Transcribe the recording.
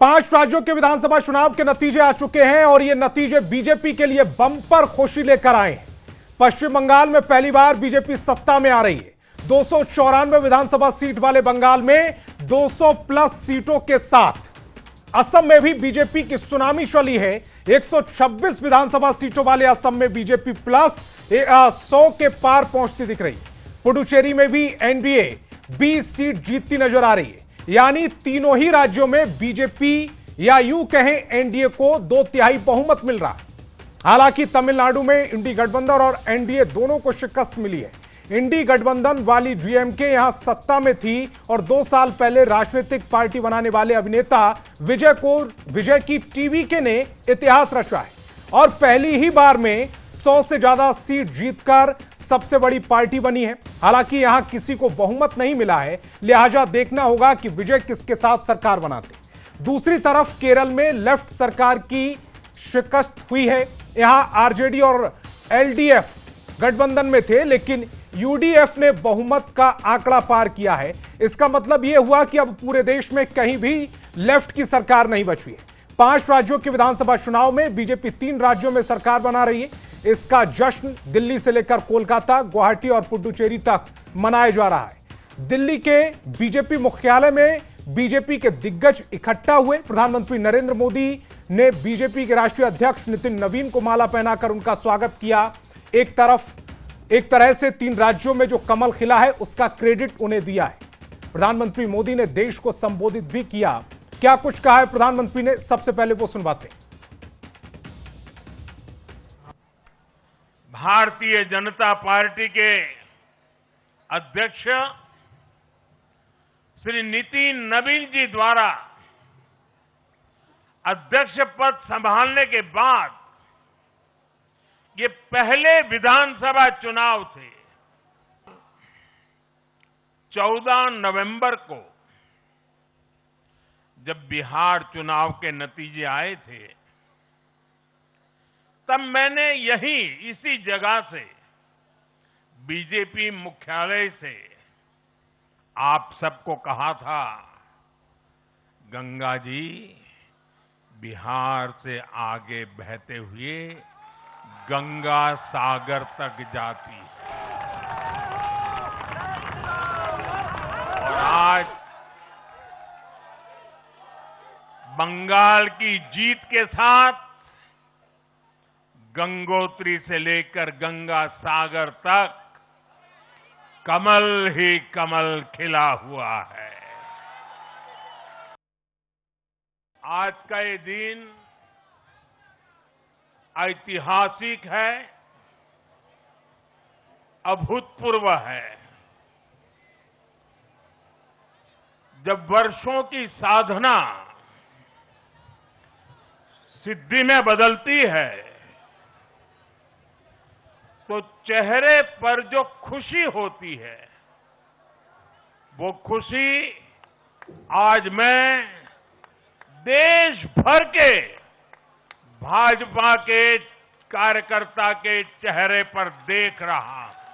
5 राज्यों के विधानसभा चुनाव के नतीजे आ चुके हैं और ये नतीजे बीजेपी के लिए बम्पर खुशी लेकर आए हैं। पश्चिम बंगाल में पहली बार बीजेपी सत्ता में आ रही है। 294 विधानसभा सीट वाले बंगाल में 200 प्लस सीटों के साथ असम में भी बीजेपी की सुनामी चली है। 126 विधानसभा सीटों वाले असम में बीजेपी प्लस 100 के पार पहुंचती दिख रही है। पुडुचेरी में भी एनडीए 20 सीट जीतती नजर आ रही है। यानी तीनों ही राज्यों में बीजेपी या यूं कहें एनडीए को 2/3 बहुमत मिल रहा है। हालांकि तमिलनाडु में इंडी गठबंधन और एनडीए दोनों को शिकस्त मिली है। इंडी गठबंधन वाली डीएमके यहां सत्ता में थी और 2 साल पहले राजनीतिक पार्टी बनाने वाले अभिनेता विजय की टीवीके ने इतिहास रचा है और पहली ही बार में 100 से ज्यादा सीट जीतकर सबसे बड़ी पार्टी बनी है। हालांकि यहां किसी को बहुमत नहीं मिला है, लिहाजा देखना होगा कि विजय किसके साथ सरकार बनाते। दूसरी तरफ केरल में लेफ्ट सरकार की शिकस्त हुई है। यहां आरजेडी और एलडीएफ गठबंधन में थे, लेकिन यूडीएफ ने बहुमत का आंकड़ा पार किया है। इसका मतलब यह हुआ कि अब पूरे देश में कहीं भी लेफ्ट की सरकार नहीं बची है। 5 राज्यों के विधानसभा चुनाव में बीजेपी 3 राज्यों में सरकार बना रही है। इसका जश्न दिल्ली से लेकर कोलकाता, गुवाहाटी और पुडुचेरी तक मनाया जा रहा है। दिल्ली के बीजेपी मुख्यालय में बीजेपी के दिग्गज इकट्ठा हुए। प्रधानमंत्री नरेंद्र मोदी ने बीजेपी के राष्ट्रीय अध्यक्ष नितिन नवीन को माला पहनाकर उनका स्वागत किया। एक तरह से 3 राज्यों में जो कमल खिला है उसका क्रेडिट उन्हें दिया है। प्रधानमंत्री मोदी ने देश को संबोधित भी किया। क्या कुछ कहा है प्रधानमंत्री ने, सबसे पहले वो सुनवाते हैं। भारतीय जनता पार्टी के अध्यक्ष श्री नितिन नवीन जी द्वारा अध्यक्ष पद संभालने के बाद ये पहले विधानसभा चुनाव थे। 14 नवंबर को जब बिहार चुनाव के नतीजे आए थे, तब मैंने इसी जगह से बीजेपी मुख्यालय से आप सबको कहा था, गंगा जी बिहार से आगे बहते हुए गंगा सागर तक जाती है। और आज बंगाल की जीत के साथ गंगोत्री से लेकर गंगा सागर तक कमल ही कमल खिला हुआ है। आज का ये दिन ऐतिहासिक है, अभूतपूर्व है। जब वर्षों की साधना सिद्धि में बदलती है तो चेहरे पर जो खुशी होती है, वो खुशी आज मैं देश भर के भाजपा के कार्यकर्ता के चेहरे पर देख रहा हूं।